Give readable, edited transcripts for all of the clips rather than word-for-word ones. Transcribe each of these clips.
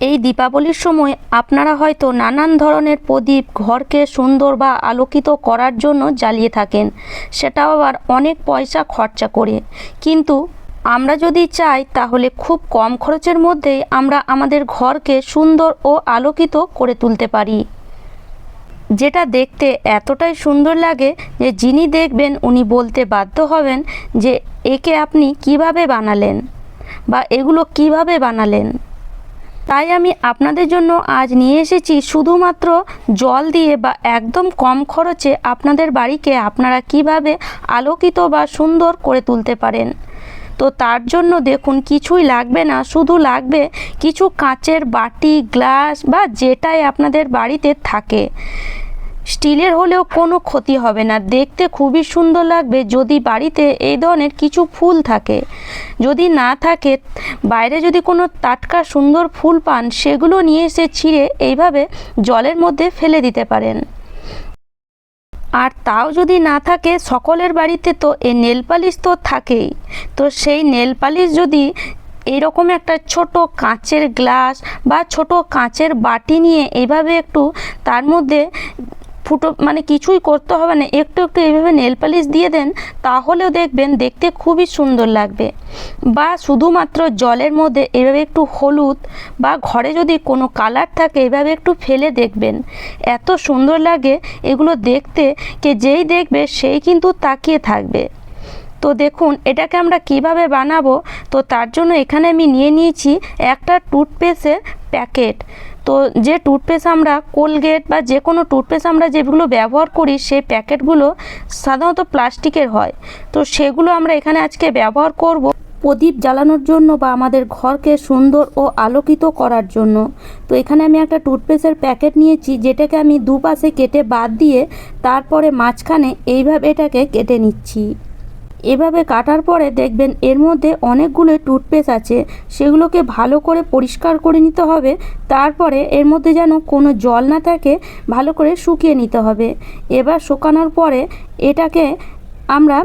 এই দীপাবলির সময় আপনারা হয়তো নানান ধরনের প্রদীপ ঘরকে সুন্দর বা আলোকিত করার জন্য জ্বালিয়ে থাকেন, সেটাও আবার অনেক পয়সা খরচা করে। কিন্তু আমরা যদি চাই তাহলে খুব কম খরচের মধ্যেই আমরা আমাদের ঘরকে সুন্দর ও আলোকিত করে তুলতে পারি, যেটা দেখতে এতটাই সুন্দর লাগে যে যিনি দেখবেন উনি বলতে বাধ্য হবেন যে একে আপনি কিভাবে বানালেন বা এগুলো কিভাবে বানালেন। তাই আমি আপনাদের জন্য আজ নিয়ে এসেছি শুধুমাত্র জল দিয়ে বা একদম কম খরচে আপনাদের বাড়িকে আপনারা কিভাবে আলোকিত বা সুন্দর করে তুলতে পারেন। তো তার জন্য দেখুন কিছুই লাগবে না, শুধু লাগবে কিছু কাঁচের বাটি, গ্লাস বা যেটাই আপনাদের বাড়িতে থাকে। স্টিলের হলেও কোনো ক্ষতি হবে না, দেখতে খুবই সুন্দর লাগবে যদি বাড়িতে এই ধরনের কিছু ফুল থাকে। যদি না থাকে, বাইরে যদি কোনো টাটকা সুন্দর ফুল পান সেগুলো নিয়ে এসে ছিঁড়ে এইভাবে জলের মধ্যে ফেলে দিতে পারেন। আর তাও যদি না থাকে, সকলের বাড়িতে তো এই নেল পালিশ তো থাকেই, তো সেই নেল পালিশ যদি এইরকম একটা ছোট কাঁচের গ্লাস বা ছোট কাঁচের বাটি নিয়ে এইভাবে একটু তার মধ্যে কিছুই করতে হবে না, একটু একটু এইভাবে নেল পালিশ দিয়ে দেন, তাহলেও দেখবেন দেখতে খুবই সুন্দর লাগবে। বা শুধুমাত্র জলের মধ্যে এভাবে একটু হলুদ বা ঘরে যদি কোনো কালার থাকে এভাবে একটু ফেলে দেখবেন, এত সুন্দর লাগে এগুলো দেখতে, কে যেই দেখবে সেই কিন্তু তাকিয়ে থাকবে। তো দেখুন এটাকে আমরা কিভাবে বানাবো। তো তার জন্য এখানে আমি নিয়ে নিয়েছি একটা টুথপেস্টের প্যাকেট। তো যে টুথপেস্ট আমরা কোলগেট বা যে কোনো টুথপেস্ট আমরা যেগুলো ব্যবহার করি সেই প্যাকেটগুলো সাধারণত প্লাস্টিকের হয়, তো সেগুলো আমরা এখানে আজকে ব্যবহার করব প্রদীপ জ্বালানোর জন্য বা আমাদের ঘরকে সুন্দর ও আলোকিত করার জন্য। তো এখানে আমি একটা টুথপেস্টের প্যাকেট নিয়েছি, যেটাকে আমি দুপাশে কেটে বাদ দিয়ে তারপরে মাঝখানে এইভাবে এটাকে কেটে নিচ্ছি। এভাবে কাটার পরে দেখবেন এর মধ্যে অনেকগুলো টুথপেস্ট আছে, সেগুলোকে ভালো করে পরিষ্কার করে নিতে হবে। তারপরে এর মধ্যে যেন কোনো জল না থাকে, ভালো করে শুকিয়ে নিতে হবে। এবার শুকানোর পরে এটাকে আমরা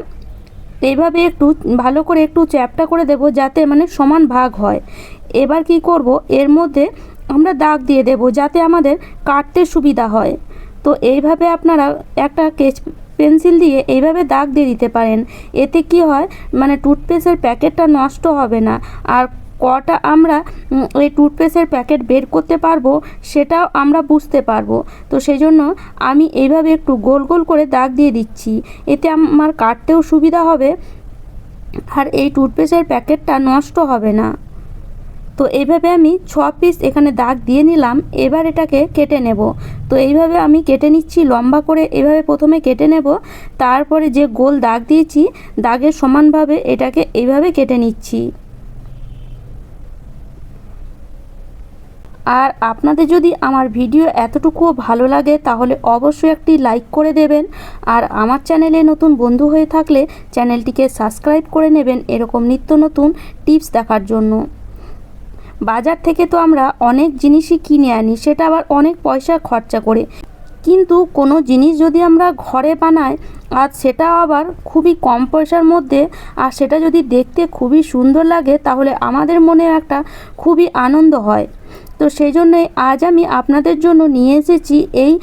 এইভাবে একটু ভালো করে একটু চ্যাপটা করে দেব, যাতে সমান ভাগ হয়। এবার কি করব, এর মধ্যে আমরা দাগ দিয়ে দেব যাতে আমাদের কাটতে সুবিধা হয়। তো এইভাবে আপনারা একটা পেন্সিল দিয়ে এইভাবে দাগ দিয়ে দিতে পারেন। এতে কি হয়, টুথপেস্টের প্যাকেটটা নষ্ট হবে না, আর কটা আমরা এই টুথপেস্টের প্যাকেট বের করতে পারবো সেটাও আমরা বুঝতে পারবো। তো সেই জন্য আমি এইভাবে একটু গোল গোল করে দাগ দিয়ে দিচ্ছি, এতে আমার কাটতেও সুবিধা হবে আর এই টুথপেস্টের প্যাকেটটা নষ্ট হবে না। তো এইভাবে আমি 6 পিস এখানে দাগ দিয়ে নিলাম। এবার এটাকে কেটে নেব। তো এইভাবে আমি কেটে নিচ্ছি, লম্বা করে এভাবে প্রথমে কেটে নেব, তারপরে যে গোল দাগ দিয়েছি দাগের সমানভাবে এটাকে এইভাবে কেটে নিচ্ছি। আর আপনাদের যদি আমার ভিডিও এতটুকুও ভালো লাগে তাহলে অবশ্যই একটি লাইক করে দেবেন, আর আমার চ্যানেলে নতুন বন্ধু হয়ে থাকলে চ্যানেলটিকে সাবস্ক্রাইব করে নেবেন এরকম নিত্য নতুন টিপস দেখার জন্য। বাজার থেকে তো আমরা অনেক জিনিসই কিনে আনি, সেটা আবার অনেক পয়সা খরচা করে, কিন্তু কোনো জিনিস যদি আমরা ঘরে বানাই আর সেটা আবার খুবই কম পয়সার মধ্যে, আর সেটা যদি দেখতে খুবই সুন্দর লাগে, তাহলে আমাদের মনে একটা খুবই আনন্দ হয়। তো সেই জন্যই আজ আমি আপনাদের জন্য নিয়ে এসেছি এই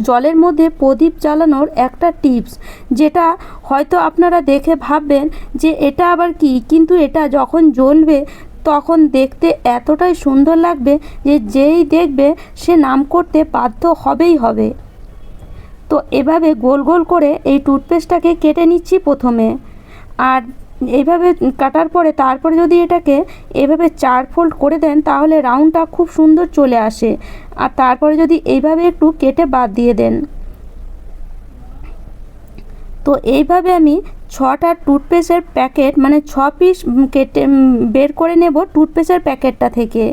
জলের মধ্যে প্রদীপ জ্বালানোর একটা টিপস, যেটা হয়তো আপনারা দেখে ভাববেন যে এটা আবার কি, কিন্তু এটা যখন জ্বলবে তখন দেখতে এতটাই সুন্দর লাগবে যে যেই দেখবে সে নাম করতে বাধ্য হবেই হবে। তো এভাবে গোল গোল করে এই টুথপেস্টটাকে কেটে নিচ্ছি প্রথমে, আর এইভাবে কাটার পরে তারপরে যদি এটাকে এভাবে 4 ফোল্ড করে দেন তাহলে রাউন্ডটা খুব সুন্দর চলে আসে। আর তারপরে যদি এইভাবে একটু কেটে বাদ দিয়ে দেন, তো এইভাবে আমি 6টা টুথপেস্টের প্যাকেট 6 পিস কেটে বের করে নেব টুথপেস্টের প্যাকেটটা থেকে।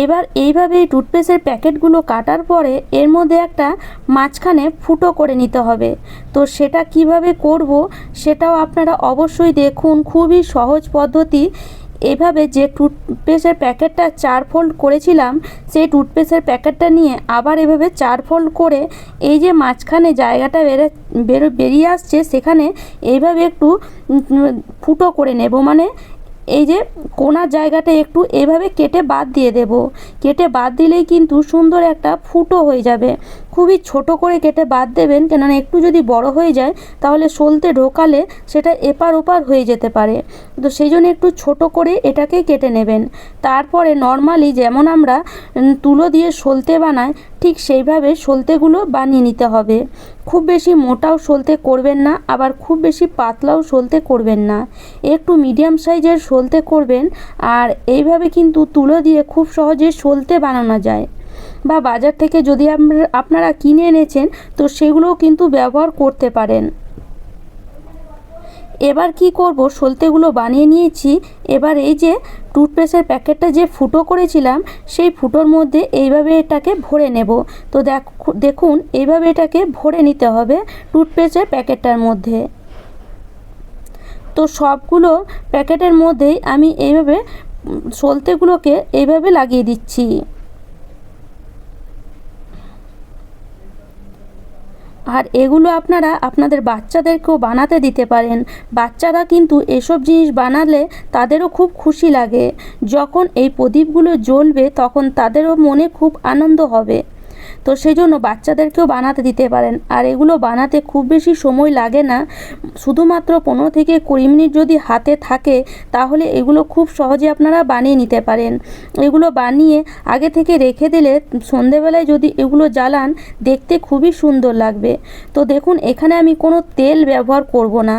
এবার এইভাবে এই টুথপেস্টের প্যাকেটগুলো কাটার পরে এর মধ্যে একটা মাঝখানে ফুটো করে নিতে হবে। তো সেটা কিভাবে করব সেটাও আপনারা অবশ্যই দেখুন, খুবই সহজ পদ্ধতি। এভাবে যে টুথপেস্টের প্যাকেটটা 4 ফোল্ড করেছিলাম সেই টুথপেস্টের প্যাকেটটা নিয়ে আবার এভাবে 4 ফোল্ড করে এই যে মাঝখানে জায়গাটা বেরিয়ে আসছে সেখানে এইভাবে একটু ফুটো করে নেব, এই যে কোণার জায়গাটা একটু এভাবে কেটে বাদ দিয়ে দেব। কেটে বাদ দিলেই কিন্তু সুন্দর একটা ফুটো হয়ে যাবে। খুবই ছোট করে কেটে বাদ দেবেন, কেননা একটু যদি বড় হয়ে যায় তাহলে সলতে ঢোকালে সেটা এপার ওপার হয়ে যেতে পারে। তো সেই জন্য একটু ছোট করে এটাকে কেটে নেবেন। তারপরে নর্মালি যেমন আমরা তুলো দিয়ে সলতে বানাই, ঠিক সেইভাবে সলতেগুলো বানিয়ে নিতে হবে। খুব বেশি মোটাও সলতে করবেন না, আবার খুব বেশি পাতলাও সলতে করবেন না, একটু মিডিয়াম সাইজের সলতে করবেন। আর এইভাবে কিন্তু তুলো দিয়ে খুব সহজে সলতে বানানো যায়, বা বাজার থেকে যদি আপনারা কিনে এনেছেন তো সেগুলোও কিন্তু ব্যবহার করতে পারেন। এবার কি করব, সলতেগুলো বানিয়ে নিয়েছি। এবার এই যে টুথপেস্টের প্যাকেটটা যে ফুটো করেছিলাম সেই ফুটোর মধ্যে এইভাবে এটাকে ভরে নেব। তো দেখুন এইভাবে এটাকে ভরে নিতে হবে টুথপেস্টের প্যাকেটটার মধ্যে। তো সবগুলো প্যাকেটের মধ্যেই আমি এইভাবে সলতেগুলোকে এইভাবে লাগিয়ে দিচ্ছি। আর এগুলো আপনারা আপনাদের বাচ্চাদেরকেও বানাতে দিতে পারেন। বাচ্চারা কিন্তু এসব জিনিস বানালে তাদেরও খুব খুশি লাগে। যখন এই প্রদীপগুলো জ্বলবে তখন তাদেরও মনে খুব আনন্দ হবে। তো সেই জন্য বাচ্চাদেরকেও বানাতে দিতে পারেন। আর এগুলো বানাতে খুব বেশি সময় লাগে না, শুধুমাত্র 15 থেকে 20 মিনিট যদি হাতে থাকে তাহলে এগুলো খুব সহজে আপনারা বানিয়ে নিতে পারেন। এগুলো বানিয়ে আগে থেকে রেখে দিলে সন্ধেবেলায় যদি এগুলো জ্বালান দেখতে খুবই সুন্দর লাগবে। তো দেখুন এখানে আমি কোনো তেল ব্যবহার করব না,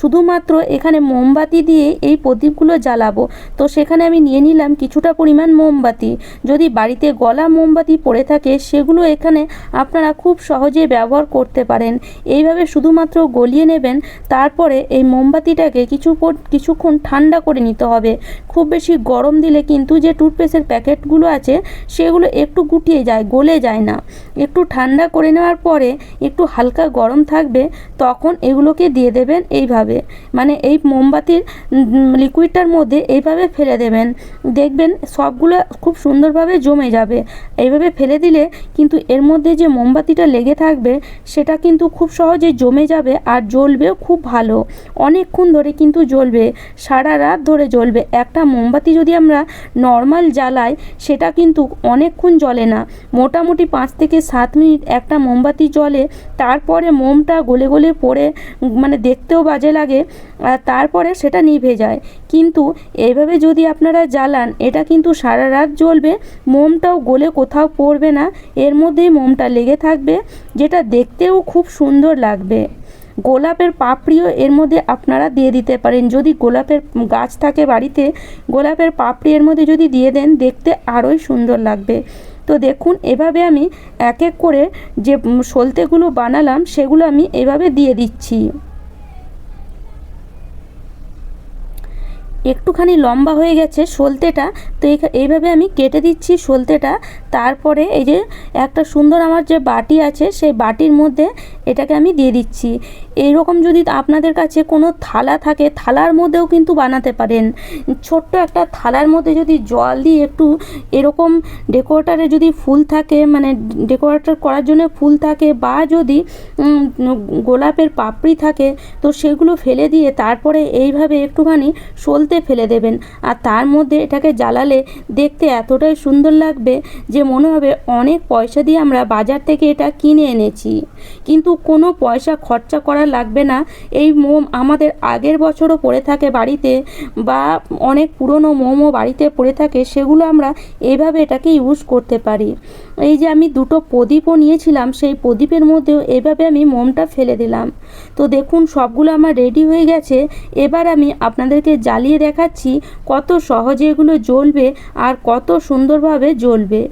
শুধুমাত্র এখানে মোমবাতি দিয়ে এই প্রদীপগুলো জ্বালাবো। তো সেখানে আমি নিয়ে নিলাম কিছুটা পরিমাণ মোমবাতি। যদি বাড়িতে গলা মোমবাতি পড়ে থাকে সেগুলো এখানে আপনারা খুব সহজে ব্যবহার করতে পারেন। এইভাবে শুধুমাত্র গলিয়ে নেবেন। তারপরে এই মোমবাতিটাকে কিছুক্ষণ ঠান্ডা করে নিতে হবে। খুব বেশি গরম দিলে কিন্তু যে টুথপেস্টের প্যাকেটগুলো আছে সেগুলো একটু গুটিয়ে যায়, গলে যায় না। একটু ঠান্ডা করে নেওয়ার পরে একটু হালকা গরম থাকবে, তখন এগুলোকে দিয়ে দেবেন এইভাবে, মানে এই মোমবাতির লিকুইডটার মধ্যে এইভাবে ফেলে দেবেন। দেখবেন সবগুলো খুব সুন্দরভাবে জমে যাবে। এইভাবে ফেলে দিলে কিন্তু এর মধ্যে যে মোমবাতিটা লেগে থাকবে সেটা কিন্তু খুব সহজে জমে যাবে আর জ্বলবেও খুব ভালো। অনেকক্ষণ ধরে কিন্তু জ্বলবে, সারা রাত ধরে জ্বলবে। একটা মোমবাতি যদি আমরা নর্মাল জ্বালাই সেটা কিন্তু অনেকক্ষণ জ্বলে না, মোটামুটি 5 থেকে 7 মিনিট একটা মোমবাতি জ্বলে। তারপরে মোমটা গলে গলে পড়ে মানে দেখতেও বাজে লাগে, আর তারপরে সেটা নিভে যায়। কিন্তু এইভাবে যদি আপনারা জ্বালান এটা কিন্তু সারা রাত জ্বলবে, মোমটাও গলে কোথাও পড়বে না, এর মধ্যেই মোমটা লেগে থাকবে, যেটা দেখতেও খুব সুন্দর লাগবে। গোলাপের পাপড়িও এর মধ্যে আপনারা দিয়ে দিতে পারেন। যদি গোলাপের গাছ থাকে বাড়িতে, গোলাপের পাপড়ি এর মধ্যে যদি দিয়ে দেন দেখতে আরোই সুন্দর লাগবে। তো দেখুন এভাবে আমি এক এক করে যে সলতেগুলো বানালাম সেগুলো আমি এভাবে দিয়ে দিচ্ছি। একটুখানি লম্বা হয়ে গেছে সলতেটা, তো এইভাবে আমি কেটে দিচ্ছি সলতেটা। তারপরে এই যে একটা সুন্দর আমার যে বাটি আছে সেই বাটির মধ্যে এটাকে আমি দিয়ে দিচ্ছি। এইরকম যদি আপনাদের কাছে কোনো থালা থাকে থালার মধ্যেও কিন্তু বানাতে পারেন। ছোট্ট একটা থালার মধ্যে যদি জল দিয়ে একটু এরকম ডেকোরেটারে যদি ফুল থাকে, মানে ডেকোরেটর করার জন্য ফুল থাকে, বা যদি গোলাপের পাপড়ি থাকে তো সেগুলো ফেলে দিয়ে তারপরে এইভাবে একটুখানি সলতে ফেলে দেবেন। আর তার মধ্যে এটাকে জ্বালালে দেখতে এতটাই সুন্দর লাগবে যে মনে হবে অনেক পয়সা দিয়ে আমরা বাজার থেকে এটা কিনে এনেছি। কিন্তু কোনো পয়সা খরচা করা লাগবে না। এই মোম আমাদের আগের বছরও পড়ে থাকে বাড়িতে, বা অনেক পুরনো মোমও বাড়িতে পড়ে থাকে, সেগুলো আমরা এইভাবে এটাকে ইউজ করতে পারি। এই যে আমি দুটো প্রদীপও নিয়েছিলাম, সেই প্রদীপের মধ্যেও এইভাবে আমি মোমটা ফেলে দিলাম। তো দেখুন সবগুলো আমার রেডি হয়ে গেছে। এবার আমি আপনাদেরকে জ্বালিয়ে দেখাচ্ছি কত সহজে এগুলো জ্বলবে আর কত সুন্দরভাবে জ্বলবে।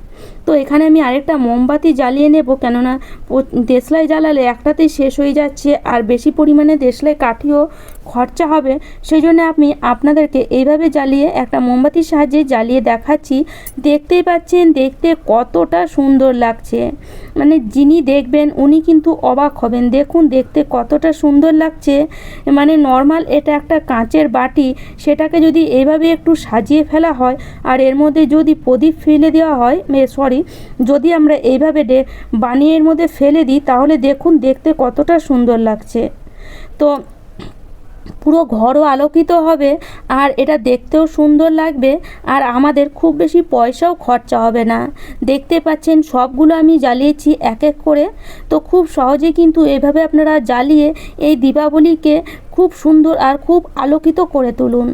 তো এখানে আমি আরেকটা মোমবাতি জ্বালিয়ে নেব, কেননা দেশলাই জ্বালালে একটাতেই শেষ হয়ে যাচ্ছে আর বেশি পরিমাণে দেশলাই কাঠিও খরচা হবে। সেই জন্য আমি আপনাদেরকে এইভাবে জ্বালিয়ে একটা মোমবাতির সাহায্যে জ্বালিয়ে দেখাচ্ছি। দেখতেই পাচ্ছেন দেখতে কতটা সুন্দর লাগছে, মানে যিনি দেখবেন উনি কিন্তু অবাক হবেন। দেখুন দেখতে কতটা সুন্দর লাগছে। মানে নর্মাল এটা একটা কাঁচের বাটি, সেটাকে যদি এইভাবে একটু সাজিয়ে ফেলা হয় আর এর মধ্যে যদি প্রদীপ ফেলে দেওয়া হয়, যদি আমরা এইভাবে বানিয়ে এর মধ্যে ফেলে দিই তাহলে দেখুন দেখতে কতটা সুন্দর লাগছে। তো পুরো ঘরও আলোকিত হবে আর এটা দেখতেও সুন্দর লাগবে আর আমাদের খুব বেশি পয়সাও খরচা হবে না। দেখতে পাচ্ছেন সবগুলো আমি জ্বালিয়েছি এক এক করে। তো খুব সহজে কিন্তু এভাবে আপনারা জ্বালিয়ে এই দীপাবলিকে খুব সুন্দর আর খুব আলোকিত করে তুলুন।